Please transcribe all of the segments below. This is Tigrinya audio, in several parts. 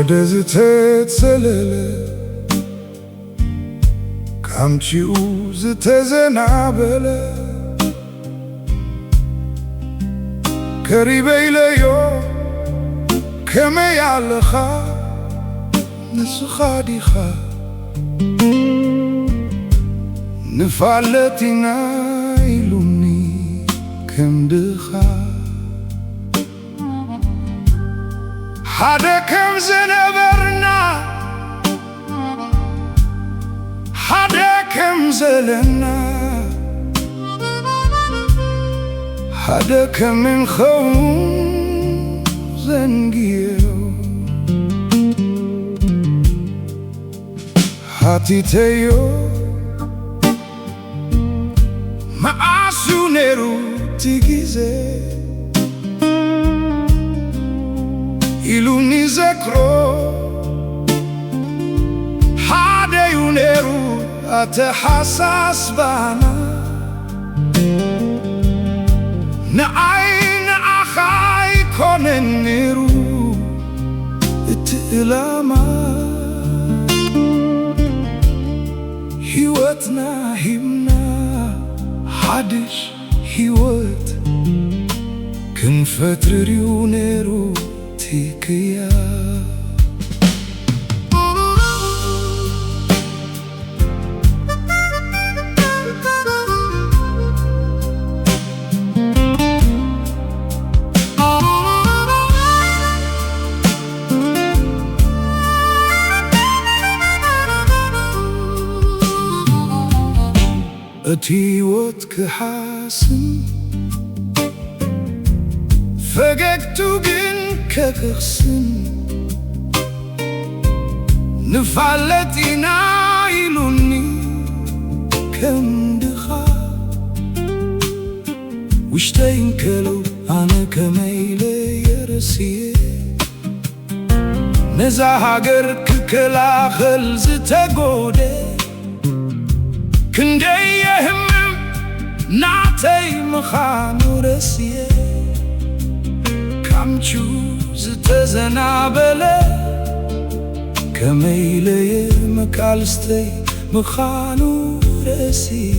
ወደዝተት ዘለለ ካምቺኡ ዝተዘናበለ ከሪበይለዮ ከመይ ኣለኻ ንስኻ ዲኻ ንፋለቲና ኢሉኒ ከምድኻ ሓደ ከም ዝነበርና ሓደ ከም ዘለና ሓደ ከም እንኸውን ዘንግዮ ሃቲተዮ መዓሱ ነይሩ እቲ ጊዜ ኢሉኒ ዘክሮ ሓደዩ ነይሩ ኣተሓሳስባና ንዓይ ንዓኻ ኣይኮነን ነይሩ እቲ ዕላማ ሕይወትና ሂብና ሓድሽ ሕይወት ክንፈጥርዩ ነይሩ ትክያ እቲ ሕይወት ክሓስን ፈገግቱ ግን ከክኽስን ንፋለጢና ኢሉኒ ከምድኻ ውሽተይ እንከለው ኣነ ከመይለየ ረስየ ነዛ ሃገር ክከላኸል ዝተጎደ ክንደየ ህመም ናተይ ምዃኑ ረስየ ካምቺኡ ዝተዘናበለ ከመይለየ መቃልስተይ ምዃኑ ረስየ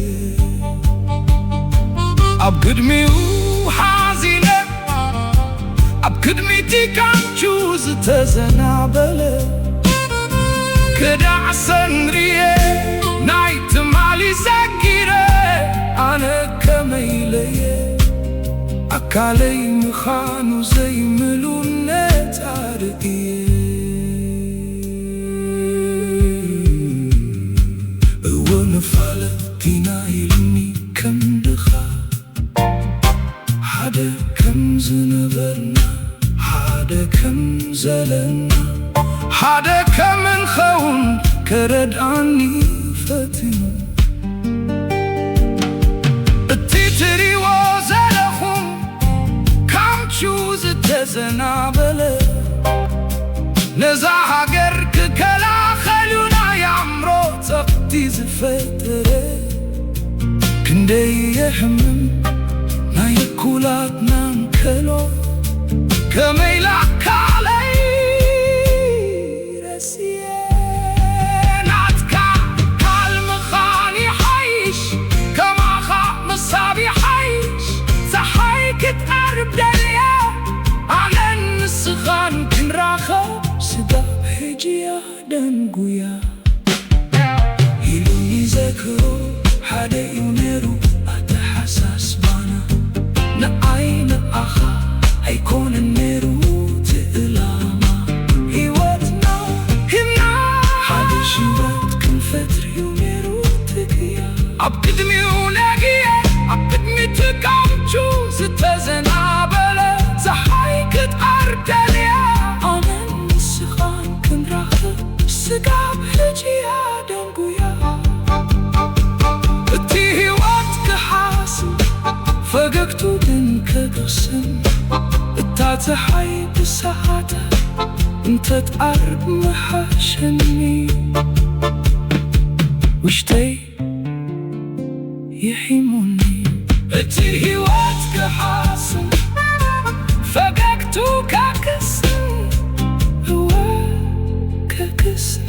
ኣብ ቅድሚኡ ሓዚነ ኣብ ቅድሚቲ ካምቺኡ ዝተዘናበለ ክዳዕሰን ርየ ናይ ትማሊ ዘጊረ ኣነ ከመይለየ ኣካለይ ምዃኑ ዘይምሉነት ኣርእየ እወ ንፋለጢና ኢሉኒ ከምድኻ ሓደ ከም ዝነበርና ሓደ ከም ዘለና ሓደ ከም እንኸውን ከረድኣኒ ፈቲኑ እቲ ትሪእዎ ዘለኹም ካምቺኡ ዝተዘናበለ ነዛ ሃገር ክከላኸሉና የኣእምሮ ጸቕቲ ዝፈጠረ ክንደየ ሕመም ናይ እኩላትና እንከሎ ከመይ ላካለይ ረስየ ናትካ ካልምኻን ይሓይሽ ከማኻ ምሳብ ይሓይሽ ፀሓይ ክትቐርብ ደልየ ኣነ ንስኻን ክንራኸብ ስጋብ ሕጅያ ደንጉያ ኢሉኒ ዘክሮ ሓደ እዩ ነይሩ ኣተሓሳስባና ንዓይ ንዓኻ ኣይኮነን ነይሩ እቲ ዕላማ ሕይወትና ሂብና ሓድሽ ሕይወት ክንፈጥርዩ ነይሩ ትክያ ኣብ ቅድሚኡ ነግየ ኣብ ቅድሚቲ ካምቺኡ ዝተዘናበለ ፀሓይ ክትቐርብ ደልየ ኣነ ንስኻን ክንራኸብ ስጋብ ሕጅያ ደንጉያ እቲ ሕይወት ክሓስን ፈገግቱ ግን ከክኽስን እታ ፀሓይ ብሰዓታ እንተትቐርብ መሓሸኒ ውሽተይ ይሒሙኒ እቲ ሕይወት ክሓስን ፈገግቱ ከክኽስን እወ ክስን